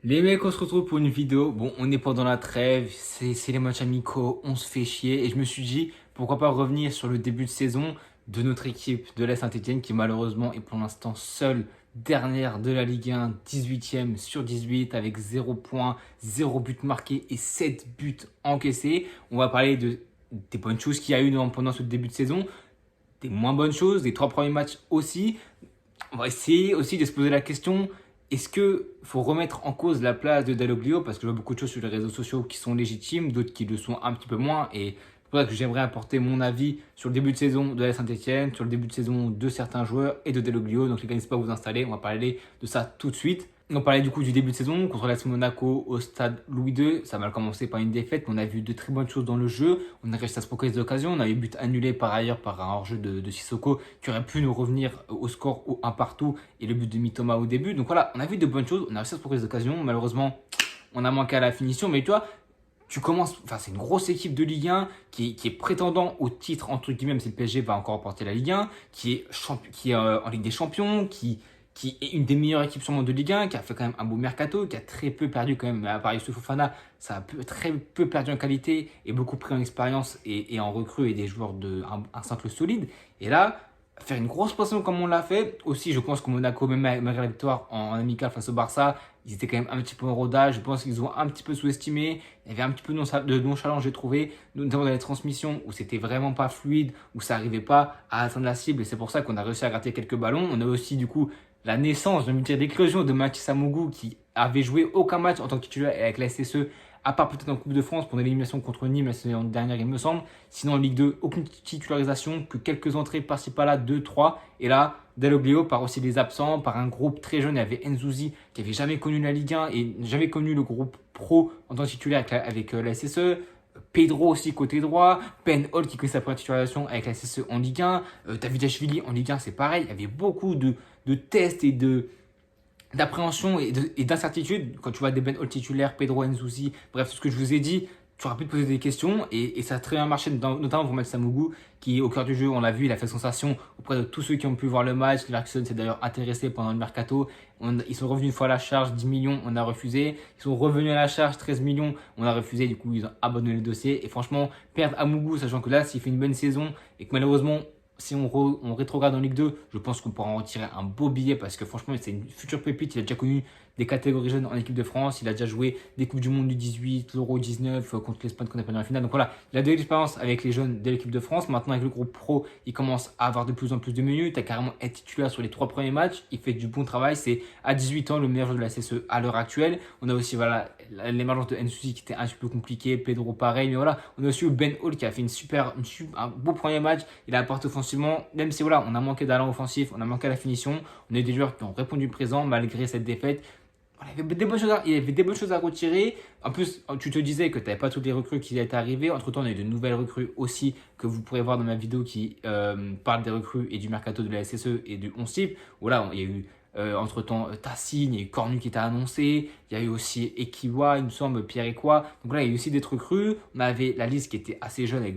Les mecs, on se retrouve pour une vidéo. Bon, on est pendant la trêve, c'est les matchs amicaux, on se fait chier. Et je me suis dit, pourquoi pas revenir sur le début de saison de notre équipe de la Saint-Etienne qui malheureusement est pour l'instant seule dernière de la Ligue 1, 18e sur 18 avec 0 points, 0 but marqué et 7 buts encaissés. On va parler des bonnes choses qu'il y a eu pendant ce début de saison, des moins bonnes choses, des 3 premiers matchs aussi. On va essayer aussi de se poser la question, est-ce qu'il faut remettre en cause la place de Dalloglio? Parce que je vois beaucoup de choses sur les réseaux sociaux qui sont légitimes, d'autres qui le sont un petit peu moins. Et c'est pour ça que j'aimerais apporter mon avis sur le début de saison de la Saint-Etienne, sur le début de saison de certains joueurs et de Dalloglio. Donc les gars, n'hésitez pas à vous installer, on va parler de ça tout de suite. On parlait du coup du début de saison contre l'AS Monaco au stade Louis II. Ça a mal commencé par une défaite, mais on a vu de très bonnes choses dans le jeu. On a réussi à se procurer des occasions. On a eu but annulé par ailleurs par un hors-jeu de Sissoko qui aurait pu nous revenir au score au 1 partout et le but de Mitoma au début. Donc voilà, on a vu de bonnes choses. On a réussi à se procurer des occasions. Malheureusement, on a manqué à la finition. Mais tu vois, tu commences, enfin c'est une grosse équipe de Ligue 1 qui est prétendant au titre entre guillemets, même si le PSG va encore remporter la Ligue 1, qui est en Ligue des Champions, qui est une des meilleures équipes sûrement de Ligue 1, qui a fait quand même un beau mercato, qui a très peu perdu quand même, à part Youssouf Fofana, ça a très peu perdu en qualité et beaucoup pris en expérience et en recrue et des joueurs un socle solide. Et là, faire une grosse pression comme on l'a fait, aussi je pense que Monaco, même malgré la victoire en amical face au Barça, ils étaient quand même un petit peu en rodage, je pense qu'ils ont un petit peu sous-estimé, il y avait un petit peu de nonchalance j'ai trouvé, notamment dans les transmissions où c'était vraiment pas fluide, où ça n'arrivait pas à atteindre la cible et c'est pour ça qu'on a réussi à gratter quelques ballons. On a aussi du coup la naissance, je vais me dire, l'éclosion de Mathis Amougou qui avait joué aucun match en tant que titulaire avec la SSE, à part peut-être en Coupe de France pour l'élimination contre Nîmes la saison dernière, il me semble. Sinon, en Ligue 2, aucune titularisation, que quelques entrées par-ci par-là, 2, 3. Et là, Dalloglio, par aussi des absents, par un groupe très jeune. Il y avait Nzouzi qui n'avait jamais connu la Ligue 1 et jamais connu le groupe pro en tant que titulaire avec la SSE. Pedro aussi côté droit, Ben Hall qui connaît sa première titularisation avec la SSE en Ligue 1, Davidashvili en Ligue 1 c'est pareil, il y avait beaucoup de tests et d'appréhension et d'incertitude quand tu vois des Ben Hall titulaires, Pedro Nzouzi, bref, tout ce que je vous ai dit, tu auras pu te poser des questions et ça a très bien marché, notamment pour Mathis Amougou qui, au cœur du jeu, on l'a vu, il a fait sensation auprès de tous ceux qui ont pu voir le match. Clarkson s'est d'ailleurs intéressé pendant le mercato. Ils sont revenus une fois à la charge, 10 millions, on a refusé. Ils sont revenus à la charge, 13 millions, on a refusé. Du coup, ils ont abandonné le dossier. Et franchement, perdre Amougou, sachant que là, s'il fait une bonne saison et que malheureusement, si on rétrograde en Ligue 2, je pense qu'on pourra en retirer un beau billet parce que franchement, c'est une future pépite. Il a déjà connu des catégories jeunes en équipe de France. Il a déjà joué des Coupes du Monde du 18, l'Euro 19 contre l'Espagne qu'on a perdu en finale. Donc voilà, il a de l'expérience avec les jeunes de l'équipe de France. Maintenant, avec le groupe pro, il commence à avoir de plus en plus de minutes. Il a carrément être titulaire sur les 3 premiers matchs. Il fait du bon travail. C'est à 18 ans le meilleur joueur de la CSE à l'heure actuelle. On a aussi voilà, l'émergence de Nsusi qui était un petit peu compliqué. Pedro pareil. Mais voilà, on a aussi eu Ben Hall qui a fait un beau premier match. Il a apporté offensivement, même si voilà, on a manqué d'allant offensif, on a manqué à la finition. On a eu des joueurs qui ont répondu présent malgré cette défaite. Il y avait des bonnes choses à retirer. En plus, tu te disais que tu n'avais pas toutes les recrues qui étaient arrivées. Entre-temps, on a eu de nouvelles recrues aussi que vous pourrez voir dans ma vidéo qui parle des recrues et du mercato de la SSE et du 11 type. Voilà, il y a eu entre-temps Tassine, il y a eu Cornu qui était annoncé. Il y a eu aussi Ekiwa, il me semble, Pierre Equa. Donc là, il y a eu aussi des trucs recrues. On avait la liste qui était assez jeune avec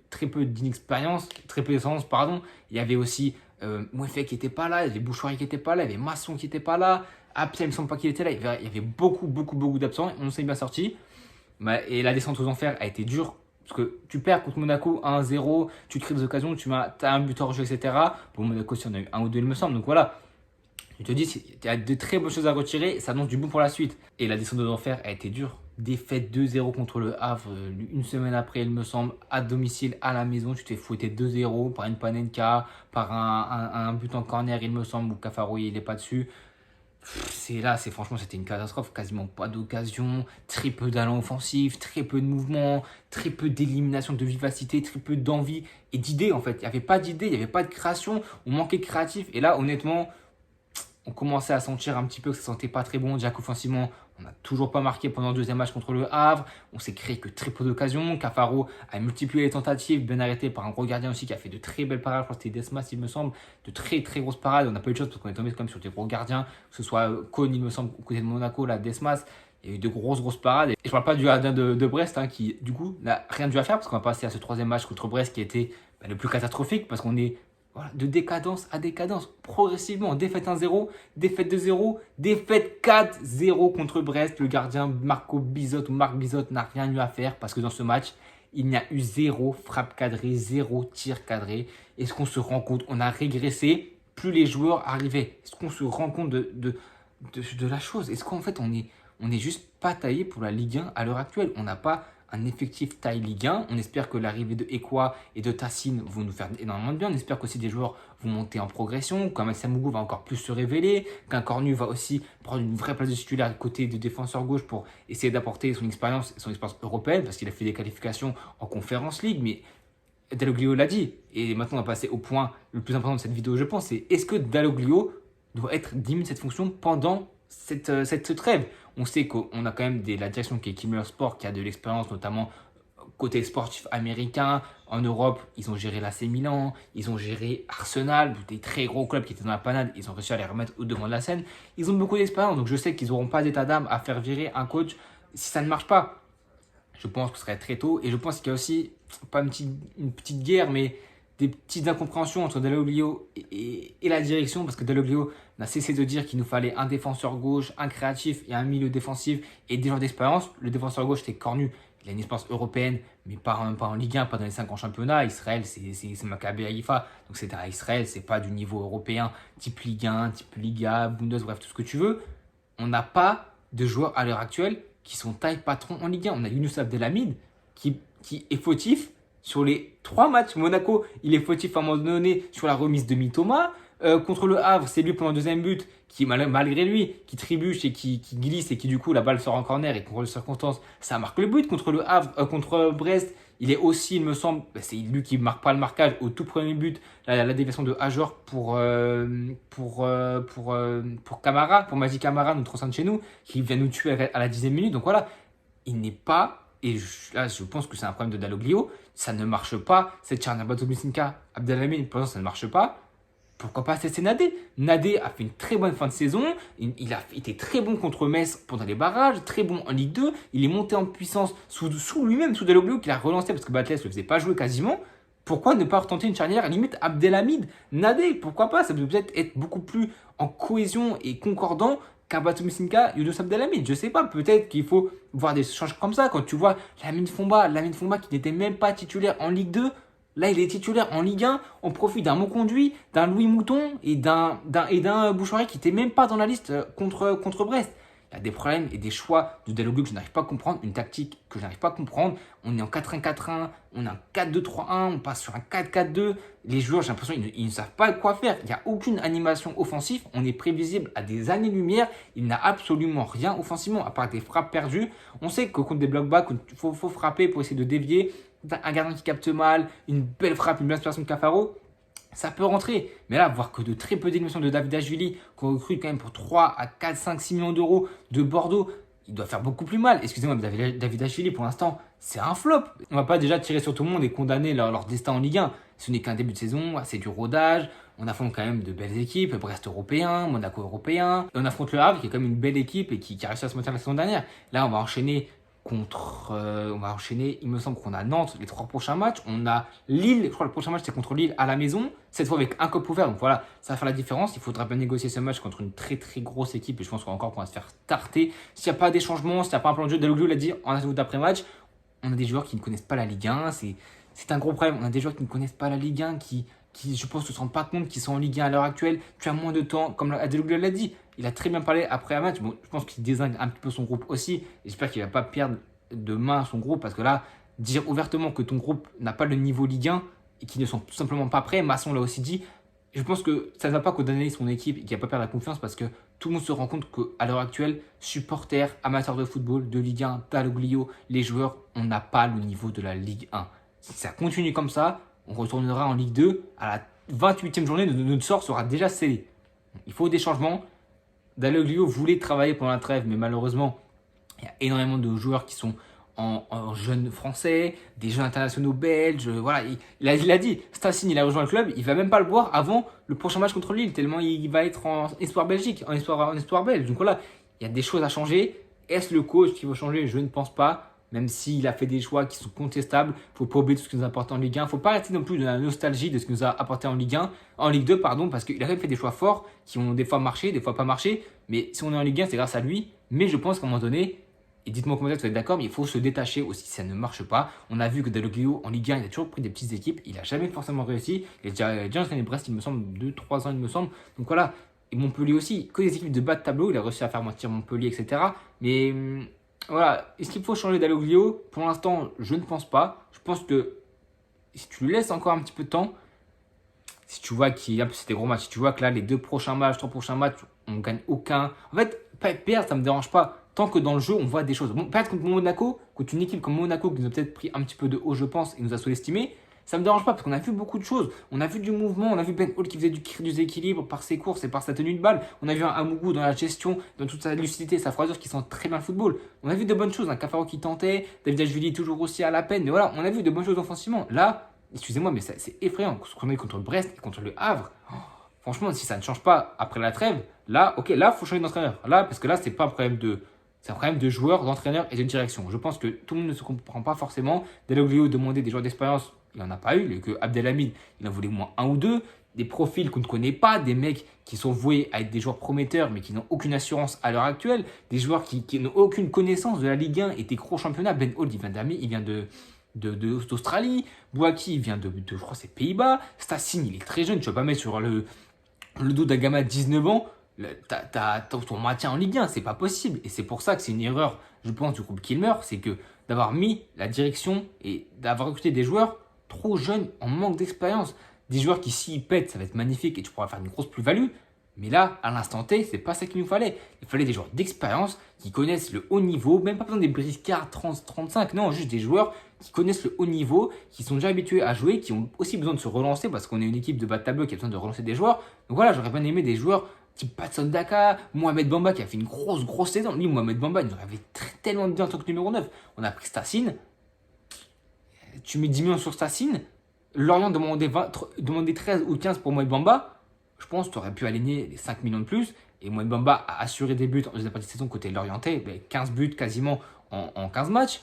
très peu d'inexpérience, très peu d'essence, pardon. Il y avait aussi Mouefek qui n'était pas là, il y avait Bouchoirie qui n'était pas là, il y avait Masson qui n'était pas là. Apia, il me semble pas qu'il était là. Il y avait beaucoup d'absents. On s'est bien sorti. Et la descente aux enfers a été dure. Parce que tu perds contre Monaco 1-0, tu crées des occasions, tu as un but hors jeu, etc. Pour Monaco, si on a eu un ou deux, il me semble. Donc voilà, je te dis, il y a de très bonnes choses à retirer. Ça annonce du bon pour la suite. Et la descente aux enfers a été dure. Défaite 2-0 contre le Havre, une semaine après, il me semble, à domicile, à la maison. Tu t'es fouetté 2-0 par une Panenka, par un but en corner, il me semble, où Cafaro, il n'est pas dessus. Franchement, c'était une catastrophe. Quasiment pas d'occasion, très peu d'allant offensif, très peu de mouvement, très peu d'élimination de vivacité, très peu d'envie et d'idées en fait. Il n'y avait pas d'idées, il n'y avait pas de création, on manquait de créatif. Et là, honnêtement, on commençait à sentir un petit peu que ça sentait pas très bon. Déjà qu'offensivement, on n'a toujours pas marqué pendant le deuxième match contre le Havre. On s'est créé que très peu d'occasions. Cafaro a multiplié les tentatives, bien arrêté par un gros gardien aussi qui a fait de très belles parades. Je crois que c'était Desmas, il me semble, de très grosses parades. On n'a pas eu de chance parce qu'on est tombé quand même sur des gros gardiens, que ce soit Cône, il me semble, au côté de Monaco, là, Desmas. Il y a eu de grosses parades. Et je parle pas du gardien de Brest hein, qui, du coup, n'a rien dû à faire parce qu'on va passer à ce troisième match contre Brest qui a été le plus catastrophique parce qu'on est Voilà, de décadence à décadence, progressivement. Défaite 1-0, défaite 2-0, défaite 4-0 contre Brest. Le gardien Marc Bizot n'a rien eu à faire parce que dans ce match, il n'y a eu zéro frappe cadrée, zéro tir cadré. Est-ce qu'on se rend compte? On a régressé, plus les joueurs arrivaient. Est-ce qu'on se rend compte de la chose? Est-ce qu'en fait, on est juste pas taillé pour la Ligue 1 à l'heure actuelle? On n'a pas un effectif taille Ligue 1. On espère que l'arrivée de Ekwa et de Tassine vont nous faire énormément de bien. On espère qu'aussi des joueurs vont monter en progression, qu'un Maxime Mougou va encore plus se révéler, qu'un Cornu va aussi prendre une vraie place de titulaire à côté de défenseur gauche pour essayer d'apporter son expérience européenne, parce qu'il a fait des qualifications en Conférence League, mais Dalloglio l'a dit. Et maintenant, on va passer au point le plus important de cette vidéo, je pense, c'est est-ce que Dalloglio doit être digne de cette fonction pendant cette trêve? On sait qu'on a quand même la direction qui est Kimmer Sport, qui a de l'expérience, notamment côté sportif américain. En Europe, ils ont géré l'AC Milan, ils ont géré Arsenal, des très gros clubs qui étaient dans la panade. Ils ont réussi à les remettre au devant de la scène. Ils ont beaucoup d'expérience, donc je sais qu'ils n'auront pas d'état d'âme à faire virer un coach si ça ne marche pas. Je pense que ce serait très tôt. Et je pense qu'il y a aussi, pas une petite guerre, mais des petites incompréhensions entre Dalloglio et la direction, parce que Dalloglio n'a cessé de dire qu'il nous fallait un défenseur gauche, un créatif et un milieu défensif et des joueurs d'expérience. Le défenseur gauche, c'est Cornu. Il a une expérience européenne, mais pas en Ligue 1, pas dans les 5 en championnat. Israël, c'est Maccabi Haïfa. Donc c'est à Israël, c'est pas du niveau européen, type Ligue 1, type Liga, Bundes, bref, tout ce que tu veux. On n'a pas de joueurs à l'heure actuelle qui sont taille patron en Ligue 1. On a Younous Abdelhamid qui est fautif sur les 3 matchs. Monaco, il est fautif à un moment donné sur la remise de Mitoma. Contre le Havre, c'est lui pour un deuxième but qui, malgré lui, qui trébuche et qui glisse et qui, du coup, la balle sort en corner et contre les circonstances, ça marque le but. Contre le Havre, contre Brest, il est aussi, il me semble, c'est lui qui ne marque pas le marquage au tout premier but, la déviation de Ajor pour Camara, pour Magic Camara, notre centre chez nous, qui vient nous tuer à la 10e minute. Donc voilà, il n'est pas, et là je pense que c'est un problème de Dalloglio, ça ne marche pas. Cette charnière Batomusinka, Abdelhamid, pour l'instant ça ne marche pas. Pourquoi pas c'est Nadé? Nadé a fait une très bonne fin de saison. Il a été très bon contre Metz pendant les barrages, très bon en Ligue 2. Il est monté en puissance sous lui-même, sous Dalloglio, qu'il a relancé parce que Batles ne le faisait pas jouer quasiment. Pourquoi ne pas retenter une charnière limite Abdelhamid, Nadé? Pourquoi pas? Ça peut peut-être être beaucoup plus en cohésion et concordant qu'un Batomusinka, Younous Abdelhamid. Je sais pas, peut-être qu'il faut voir des changements comme ça. Quand tu vois Lamine Fomba qui n'était même pas titulaire en Ligue 2, là, il est titulaire en Ligue 1. On profite d'un Monconduit, d'un Louis Mouton et d'un Bouchoirie qui n'était même pas dans la liste contre Brest. Il y a des problèmes et des choix de Dalloglio que je n'arrive pas à comprendre, une tactique que je n'arrive pas à comprendre. On est en 4-1-4-1, on est en 4-2-3-1, on passe sur un 4-4-2. Les joueurs, j'ai l'impression qu'ils ne savent pas quoi faire. Il n'y a aucune animation offensive. On est prévisible à des années-lumière. Il n'a absolument rien offensivement, à part des frappes perdues. On sait que contre des blocs bas, il faut frapper pour essayer de dévier. Un gardien qui capte mal, une belle frappe, une belle inspiration de Cafaro, ça peut rentrer. Mais là, voir que de très peu d'émissions de Davidashvili, qu'on recrute quand même pour 3 à 4, 5, 6 millions d'euros de Bordeaux, il doit faire beaucoup plus mal. Excusez-moi, mais Davidashvili, pour l'instant, c'est un flop. On va pas déjà tirer sur tout le monde et condamner leur destin en Ligue 1. Ce n'est qu'un début de saison, c'est du rodage. On affronte quand même de belles équipes, Brest européen, Monaco européen. Et on affronte le Havre, qui est quand même une belle équipe et qui a réussi à se maintenir la saison dernière. Là, on va enchaîner, il me semble qu'on a Nantes les 3 prochains matchs. On a Lille, je crois que le prochain match c'est contre Lille à la maison, cette fois avec un cop ouvert. Donc voilà, ça va faire la différence. Il faudra bien négocier ce match contre une très très grosse équipe et je pense qu'on va se faire tarter. S'il n'y a pas des changements, s'il n'y a pas un plan de jeu, Dalloglio l'a dit en interview d'après-match, on a des joueurs qui ne connaissent pas la Ligue 1. C'est un gros problème. On a des joueurs qui ne connaissent pas la Ligue 1, qui je pense, ne se rendent pas compte qu'ils sont en Ligue 1 à l'heure actuelle. Tu as moins de temps, comme Dalloglio l'a dit. Il a très bien parlé après un match. Bon, je pense qu'il désigne un petit peu son groupe aussi. J'espère qu'il ne va pas perdre de main son groupe, parce que là, dire ouvertement que ton groupe n'a pas le niveau Ligue 1 et qu'ils ne sont tout simplement pas prêts, Masson l'a aussi dit. Je pense que ça ne va pas condamner son équipe et qu'il ne va pas perdre la confiance, parce que tout le monde se rend compte qu'à l'heure actuelle, supporters, amateurs de football, de Ligue 1, Dalloglio, les joueurs, on n'a pas le niveau de la Ligue 1. Si ça continue comme ça, on retournera en Ligue 2. À la 28e journée, notre sort sera déjà scellé. Il faut des changements. Dalloglio voulait travailler pendant la trêve, mais malheureusement, il y a énormément de joueurs qui sont en jeunes français, des jeunes internationaux belges. Voilà, il a dit, Stassine, il a rejoint le club, il va même pas le voir avant le prochain match contre Lille, tellement il va être en espoir Belgique, en espoir belge. Donc voilà, il y a des choses à changer. Est-ce le coach qui va changer? Je ne pense pas. même s'il a fait des choix qui sont contestables. Faut pas oublier tout ce qu'il nous a apporté en Ligue 1. Faut pas rester non plus de la nostalgie de ce qu'il nous a apporté en Ligue 1, en Ligue 2, pardon, parce qu'il a quand même fait des choix forts qui ont des fois marché, des fois pas marché. Mais si on est en Ligue 1, c'est grâce à lui. Mais je pense qu'à un moment donné, et dites-moi comment vous êtes d'accord, mais il faut se détacher aussi si ça ne marche pas. On a vu que Dalloglio en Ligue 1, il a toujours pris des petites équipes, il n'a jamais forcément réussi. Il a déjà entraîné Brest, il me semble, 2-3 ans, il me semble. Donc voilà, et Montpellier aussi, que des équipes de bas de tableau, il a réussi à faire mentir Montpellier, etc. Mais voilà, est-ce qu'il faut changer Dalloglio? Pour l'instant, je ne pense pas. Je pense que si tu lui laisses encore un petit peu de temps, si tu vois qu'il y a c'est des gros matchs, si tu vois que là, les 2 prochains matchs, 3 prochains matchs, on gagne aucun. En fait, perdre, ça ne me dérange pas. Tant que dans le jeu, on voit des choses. Bon, perdre contre Monaco, contre une équipe comme Monaco qui nous a peut-être pris un petit peu de haut, je pense, et nous a sous-estimé, ça ne me dérange pas parce qu'on a vu beaucoup de choses. On a vu du mouvement, on a vu Ben Hall qui faisait du déséquilibre par ses courses et par sa tenue de balle. On a vu un Amougou dans la gestion, dans toute sa lucidité, sa froideur qui sent très bien le football. On a vu de bonnes choses, un Cafaro qui tentait, David Ajvili toujours aussi à la peine. Mais voilà, on a vu de bonnes choses offensivement. Là, excusez-moi, mais c'est effrayant. Ce qu'on a eu contre Brest et contre le Havre. Franchement, si ça ne change pas après la trêve, là, ok, là, il faut changer d'entraîneur. Là, parce que là, c'est pas un problème c'est un problème de joueurs, d'entraîneurs et de direction. Je pense que tout le monde ne se comprend pas forcément. Dalloglio demandait des joueurs d'expérience, il n'en a pas eu. Que Abdelhamid, il en voulait au moins un ou deux. Des profils qu'on ne connaît pas, des mecs qui sont voués à être des joueurs prometteurs, mais qui n'ont aucune assurance à l'heure actuelle. Des joueurs qui n'ont aucune connaissance de la Ligue 1 et des gros championnats. Ben Hall, il vient d'Australie. Bouaki, il vient je crois, c'est Pays-Bas. Stassine, il est très jeune. Tu vas pas mettre sur le dos d'un gamin de 19 ans. Ton maintien en Ligue 1, c'est pas possible. Et c'est pour ça que c'est une erreur, je pense, du groupe Kilmer, c'est que d'avoir mis la direction et d'avoir recruté des joueurs trop jeunes en manque d'expérience. Des joueurs qui, s'ils pètent, ça va être magnifique et tu pourras faire une grosse plus-value. Mais là, à l'instant T, c'est pas ça qu'il nous fallait. Il fallait des joueurs d'expérience qui connaissent le haut niveau, même pas besoin des briscards 30-35, non, juste des joueurs qui connaissent le haut niveau, qui sont déjà habitués à jouer, qui ont aussi besoin de se relancer parce qu'on est une équipe de bas de tableau qui a besoin de relancer des joueurs. Donc voilà, j'aurais bien aimé des joueurs type Patson Daka, Mohamed Bamba qui a fait une grosse saison. Lui, Mohamed Bamba, il nous avait tellement bien en tant que numéro 9. On a pris Stassine. Tu mets 10 millions sur Stassine. Lorient demandait 13 ou 15 pour Mohamed Bamba. Je pense que tu aurais pu aligner les 5 millions de plus. Et Mohamed Bamba a assuré des buts en deuxième partie de saison côté Lorientais. 15 buts quasiment en 15 matchs.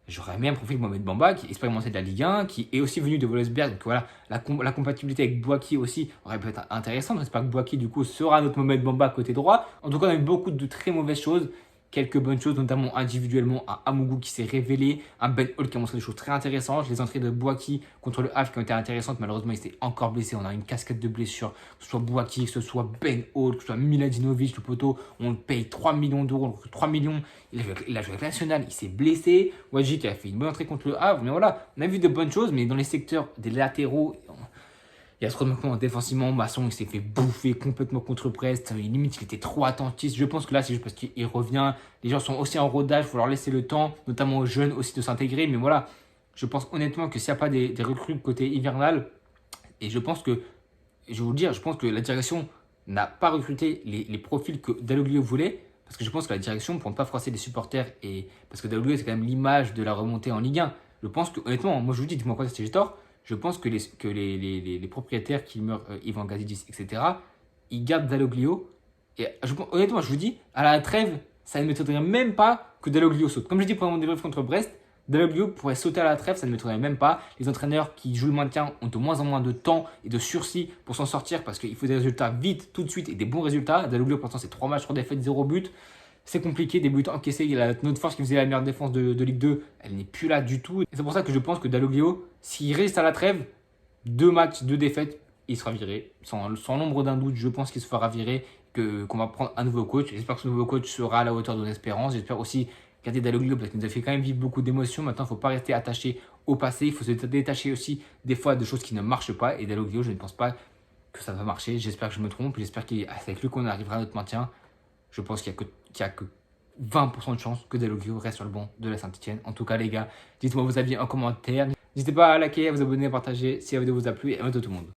J'aurais aimé un profil Mohamed Bamba qui est expérimenté de la Ligue 1, qui est aussi venu de Wolfsberg. Donc voilà, la compatibilité avec Bouaki aussi aurait pu être intéressante. J'espère que Bouaki du coup sera notre Mohamed Bamba côté droit. En tout cas, on a eu beaucoup de très mauvaises choses. Quelques bonnes choses, notamment individuellement, un Amougou qui s'est révélé, un Ben Hall qui a montré des choses très intéressantes, les entrées de Bouaki contre le Havre qui ont été intéressantes, malheureusement il s'est encore blessé, on a une casquette de blessures, que ce soit Bouaki, que ce soit Ben Hall, que ce soit Miladinovic, le poteau, on le paye 3 millions d'euros, 3 millions, il a joué avec la nationale, il s'est blessé, Wadji qui a fait une bonne entrée contre le Havre, mais voilà, on a vu de bonnes choses, mais dans les secteurs des latéraux, il y a trop de manquements défensivement. Masson, il s'est fait bouffer complètement contre Brest. Limite, il était trop attentiste. Je pense que là, c'est juste parce qu'il revient. Les gens sont aussi en rodage. Il faut leur laisser le temps, notamment aux jeunes aussi, de s'intégrer. Mais voilà, je pense honnêtement que s'il n'y a pas des recrues côté hivernal, et je pense que, je vais vous le dire, je pense que la direction n'a pas recruté les profils que Dalloglio voulait. Parce que je pense que la direction, pour ne pas froisser les supporters, et parce que Dalloglio, c'est quand même l'image de la remontée en Ligue 1. Je pense que, honnêtement, moi je vous dis, dis-moi quoi si j'ai tort. Je pense que les propriétaires qui meurent, Ivan Gazidis, etc., ils gardent Dalloglio. Et honnêtement, je vous dis, à la trêve, ça ne m'étonnerait même pas que Dalloglio saute. Comme je dis pendant mon débrief contre Brest, Dalloglio pourrait sauter à la trêve, ça ne m'étonnerait même pas. Les entraîneurs qui jouent le maintien ont de moins en moins de temps et de sursis pour s'en sortir parce qu'il faut des résultats vite, tout de suite et des bons résultats. Dalloglio, pour l'instant, c'est 3 matchs, 3 défaites, 0 but. C'est compliqué, des buts encaissés. Notre force qui faisait la meilleure défense de Ligue 2, elle n'est plus là du tout. Et c'est pour ça que je pense que Dalloglio, s'il résiste à la trêve, 2 matchs, 2 défaites, il sera viré. Sans l'ombre d'un doute, je pense qu'il se fera virer, qu'on va prendre un nouveau coach. J'espère que ce nouveau coach sera à la hauteur de nos espérances. J'espère aussi garder Dalloglio parce qu'il nous a fait quand même vivre beaucoup d'émotions. Maintenant, il ne faut pas rester attaché au passé. Il faut se détacher aussi des fois de choses qui ne marchent pas. Et Dalloglio, je ne pense pas que ça va marcher. J'espère que je me trompe. J'espère qu'avec lui qu'on arrivera à notre maintien. Je pense qu'il n'y a que 20% de chance que Dalloglio reste sur le banc de la Saint-Etienne. En tout cas, les gars, dites-moi vos avis en commentaire. N'hésitez pas à liker, à vous abonner, à partager si la vidéo vous a plu. Et à bientôt tout le monde.